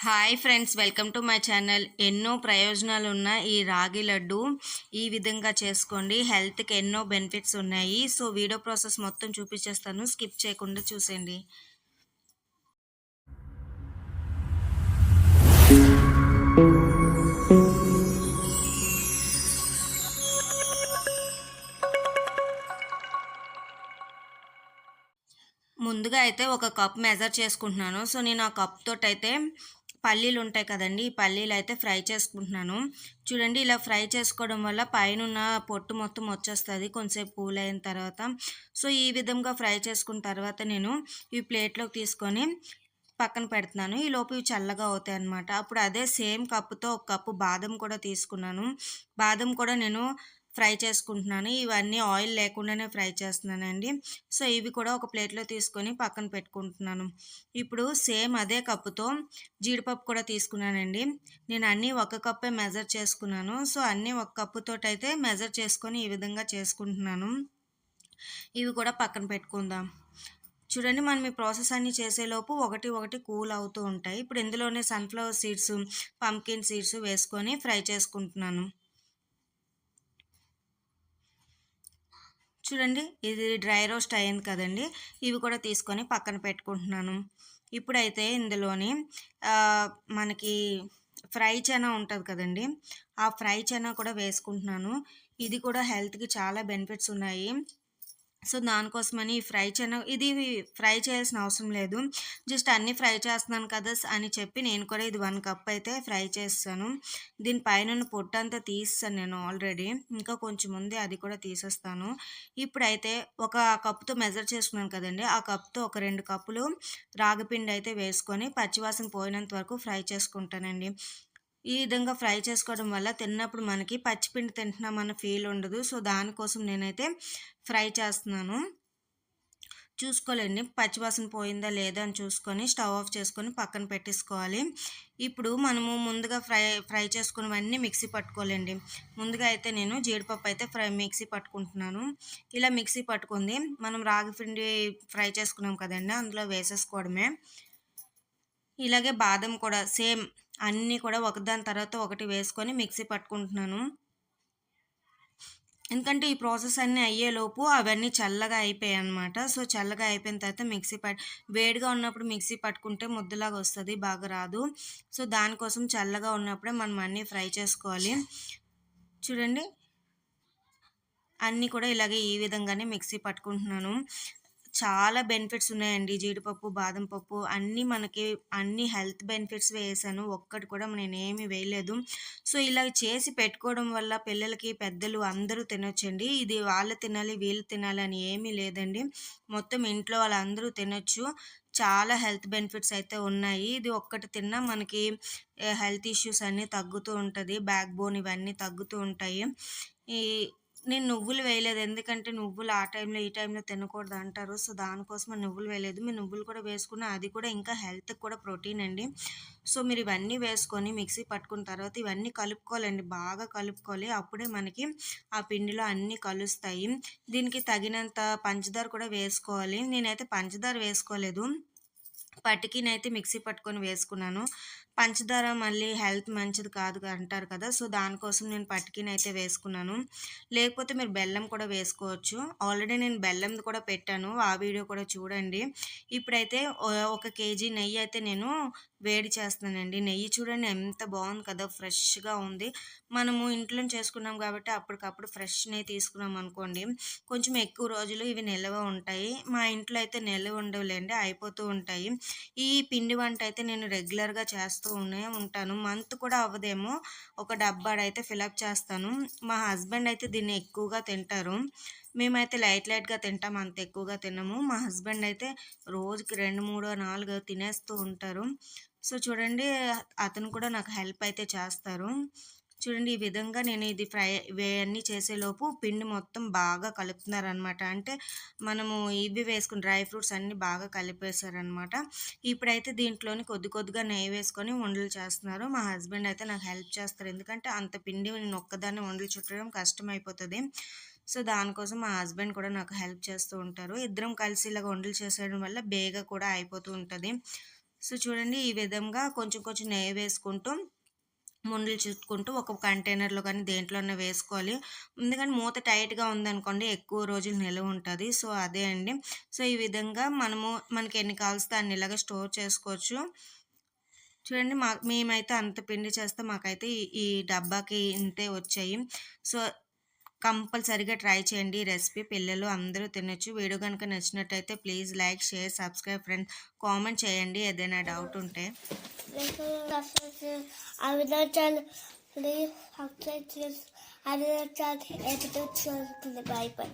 Hi friends, welcome to my channel. ఎన్నో ప్రయోజనాలు ఉన్న ఈ రాగి లడ్డు ఈ విధంగా చేసుకోండి. హెల్త్కి ఎన్నో బెనిఫిట్స్ ఉన్నాయి. సో వీడియో ప్రాసెస్ మొత్తం చూపించేస్తాను, స్కిప్ చేయకుండా చూసేయండి. ముందుగా అయితే ఒక కప్ మెజర్ చేసుకుంటున్నాను. సో నేను ఆ కప్ తోటైతే పల్లీలు ఉంటాయి కదండి, ఈ పల్లీలు అయితే ఫ్రై చేసుకుంటున్నాను. చూడండి, ఇలా ఫ్రై చేసుకోవడం వల్ల పైన పొట్టు మొత్తం వచ్చేస్తుంది కొంచెంసేపు కూల్ అయిన తర్వాత. సో ఈ విధంగా ఫ్రై చేసుకున్న తర్వాత నేను ఈ ప్లేట్లోకి తీసుకొని పక్కన పెడుతున్నాను. ఈ లోపు ఇవి చల్లగా అవుతాయి అన్నమాట. అప్పుడు అదే సేమ్ కప్పుతో ఒక కప్పు బాదం కూడా తీసుకున్నాను. బాదం కూడా నేను ఫ్రై చేసుకుంటున్నాను. ఇవన్నీ ఆయిల్ లేకుండానే ఫ్రై చేస్తున్నానండి. సో ఇవి కూడా ఒక ప్లేట్లో తీసుకొని పక్కన పెట్టుకుంటున్నాను. ఇప్పుడు సేమ్ అదే కప్పుతో జీడిపప్పు కూడా తీసుకున్నానండి. నేను అన్నీ ఒక కప్పే మెజర్ చేసుకున్నాను. సో అన్నీ ఒక కప్పుతోటైతే మెజర్ చేసుకొని ఈ విధంగా చేసుకుంటున్నాను. ఇవి కూడా పక్కన పెట్టుకుందాం. చూడండి, మనం ఈ ప్రాసెస్ అన్ని చేసేలోపు ఒకటి ఒకటి కూల్ అవుతూ ఉంటాయి. ఇప్పుడు ఇందులోనే సన్ఫ్లవర్ సీడ్స్, పంకిన్ సీడ్స్ వేసుకొని ఫ్రై చేసుకుంటున్నాను. చూడండి, ఇది డ్రై రోస్ట్ అయింది కదండి. ఇవి కూడా తీసుకొని పక్కన పెట్టుకుంటున్నాను. ఇప్పుడైతే ఇందులోని మనకి ఫ్రై చనా ఉంటుంది కదండి, ఆ ఫ్రై చనా కూడా వేసుకుంటున్నాను. ఇది కూడా హెల్త్కి చాలా బెనిఫిట్స్ ఉన్నాయి. సో దానికోసమని ఇది ఫ్రై చేయాల్సిన అవసరం లేదు. జస్ట్ అన్నీ ఫ్రై చేస్తున్నాను కదా అని చెప్పి నేను కూడా ఇది 1 కప్ అయితే ఫ్రై చేస్తాను. దీనిపైన పొట్టు అంతా తీస్తాను నేను ఆల్రెడీ. ఇంకా కొంచెం ఉంది, అది కూడా తీసేస్తాను. ఇప్పుడైతే ఒక కప్పుతో మెజర్ చేసుకున్నాను కదండి, ఆ కప్తో ఒక 2 కప్పులు రాగిపిండి అయితే వేసుకొని పచ్చివాసన పోయినంత వరకు ఫ్రై చేసుకుంటానండి. ఈ విధంగా ఫ్రై చేసుకోవడం వల్ల తిన్నప్పుడు మనకి పచ్చిపిండి తింటున్నామన్న ఫీల్ ఉండదు. సో దానికోసం నేనైతే ఫ్రై చేస్తున్నాను. చూసుకోలేండి, పచ్చివాసన పోయిందా లేదా అని చూసుకొని స్టవ్ ఆఫ్ చేసుకొని పక్కన పెట్టేసుకోవాలి. ఇప్పుడు మనము ముందుగా ఫ్రై చేసుకున్నవన్నీ మిక్సీ పట్టుకోలేండి. ముందుగా అయితే నేను జీడిపప్పు అయితే మిక్సీ పట్టుకుంటున్నాను. ఇలా మిక్సీ పట్టుకుంది మనం రాగి పిండి ఫ్రై చేసుకున్నాం కదండి, అందులో వేసేసుకోవడమే. ఇలాగే బాదం కూడా సేమ్ అన్నీ కూడా ఒకదాని తర్వాత ఒకటి వేసుకొని మిక్సీ పట్టుకుంటున్నాను. ఎందుకంటే ఈ ప్రాసెస్ అన్నీ అయ్యేలోపు అవన్నీ చల్లగా అయిపోయాయి అనమాట. సో చల్లగా అయిపోయిన తర్వాత వేడిగా ఉన్నప్పుడు మిక్సీ పట్టుకుంటే ముద్దలాగా వస్తుంది, బాగా రాదు. సో దానికోసం చల్లగా ఉన్నప్పుడే మనం అన్నీ ఫ్రై చేసుకోవాలి. చూడండి, అన్నీ కూడా ఇలాగే ఈ విధంగానే మిక్సీ పట్టుకుంటున్నాను. చాలా బెనిఫిట్స్ ఉన్నాయండి. జీడిపప్పు, బాదం పప్పు అన్నీ మనకి అన్ని హెల్త్ బెనిఫిట్స్ వేసాను. ఒక్కటి కూడా నేనేమి వేయలేదు. సో ఇలా చేసి పెట్టుకోవడం వల్ల పిల్లలకి, పెద్దలు అందరూ తినొచ్చండి. ఇది వాళ్ళు తినాలి, వీళ్ళు తినాలి అని ఏమీ లేదండి. మొత్తం ఇంట్లో వాళ్ళందరూ తినొచ్చు. చాలా హెల్త్ బెనిఫిట్స్ అయితే ఉన్నాయి. ఇది ఒక్కటి తిన్నా మనకి హెల్త్ ఇష్యూస్ అన్నీ తగ్గుతూ ఉంటుంది. బ్యాక్ బోన్ ఇవన్నీ తగ్గుతూ ఉంటాయి. ఈ నేను నువ్వులు వేయలేదు, ఎందుకంటే నువ్వులు ఆ టైంలో ఈ టైంలో తినకూడదు అంటారు. సో దానికోసం నువ్వులు వేయలేదు. మీరు నువ్వులు కూడా వేసుకున్న అది కూడా ఇంకా హెల్త్కి కూడా ప్రోటీన్ అండి. సో మీరు ఇవన్నీ వేసుకొని మిక్సీ పట్టుకున్న తర్వాత ఇవన్నీ కలుపుకోవాలండి, బాగా కలుపుకోవాలి. అప్పుడే మనకి ఆ పిండిలో అన్నీ కలుస్తాయి. దీనికి తగినంత పంచదార కూడా వేసుకోవాలి. నేనైతే పంచదార వేసుకోలేదు, పటికినైతే మిక్సీ పట్టుకొని వేసుకున్నాను. పంచదార మళ్ళీ హెల్త్ మంచిది కాదు అంటారు కదా, సో దానికోసం నేను పటికినైతే వేసుకున్నాను. లేకపోతే మీరు బెల్లం కూడా వేసుకోవచ్చు. ఆల్రెడీ నేను బెల్లంది కూడా పెట్టాను, ఆ వీడియో కూడా చూడండి. ఇప్పుడైతే 1 కేజీ నెయ్యి అయితే నేను వేడి చేస్తున్నానండి. నెయ్యి చూడండి ఎంత బాగుంది కదా, ఫ్రెష్గా ఉంది. మనము ఇంట్లో చేసుకున్నాం కాబట్టి అప్పటికప్పుడు ఫ్రెష్ నెయ్యి తీసుకున్నాం అనుకోండి, కొంచెం ఎక్కువ రోజులు ఇవి నిల్వ ఉంటాయి. మా ఇంట్లో అయితే నిల్వ ఉండవులేండి, అయిపోతూ ఉంటాయి. ఈ పిండి వంట అయితే నేను రెగ్యులర్గా చేస్తూనే ఉంటాను. మంత్ కూడా అవ్వదేమో, ఒక డబ్బాడైతే ఫిలప్ చేస్తాను. మా హస్బెండ్ అయితే దీన్ని ఎక్కువగా తింటారు. మేమైతే లైట్గా తింటాం, అంత ఎక్కువగా తినము. మా హస్బెండ్ అయితే రోజుకి 2, 3, 4 తినేస్తూ ఉంటారు. సో చూడండి, అతను కూడా నాకు హెల్ప్ అయితే చేస్తారు. చూడండి, ఈ విధంగా నేను ఇది ఇవన్నీ చేసేలోపు పిండి మొత్తం బాగా కలుపుతున్నారనమాట. అంటే మనము ఇవి వేసుకుని డ్రై ఫ్రూట్స్ అన్నీ బాగా కలిపేశారనమాట. ఇప్పుడైతే దీంట్లోని కొద్దిగా నెయ్యి వేసుకొని ఉండలు చేస్తున్నారు. మా హస్బెండ్ అయితే నాకు హెల్ప్ చేస్తారు, ఎందుకంటే అంత పిండి నేను ఒక్కదాన్ని ఉండలు చుట్టడం కష్టమైపోతుంది. సో దానికోసం మా హస్బెండ్ కూడా నాకు హెల్ప్ చేస్తూ ఉంటారు. ఇద్దరం కలిసి ఇలాగ ఉండలు చేసేయడం వల్ల బేగా కూడా అయిపోతూ ఉంటుంది. సో చూడండి ఈ విధంగా కొంచెం కొంచెం నెయ్యి వేసుకుంటూ ముండులు చుట్టుకుంటూ ఒక కంటైనర్‌లో కానీ దేంట్లోనే వేసుకోవాలి. ఎందుకంటే మూత టైట్‌గా ఉందనుకోండి ఎక్కువ రోజులు నిలువ ఉంటది. సో అదే అండి. సో ఈ విధంగా మనకి ఎన్ని కావాల్సితే అన్ని ఇలాగా స్టోర్ చేసుకోవచ్చు. చూడండి మేమైతే అంత పిండి చేస్తే మాకైతే ఈ డబ్బాకి ఇంతే వచ్చాయి. సో కంపల్సరీగా ట్రై చేయండి ఈ రెసిపీ. పిల్లలు అందరూ తినొచ్చు. వీడియో గనుక నచ్చినట్టయితే please like, share, subscribe friends. Comment చేయండి ఏదైనా డౌట్ ఉంటే. అవినాచాలు సబ్స్క్రైబ్ చేసి అవినాచాలు ఎపిసోడ్ చూస్తుంది. By by.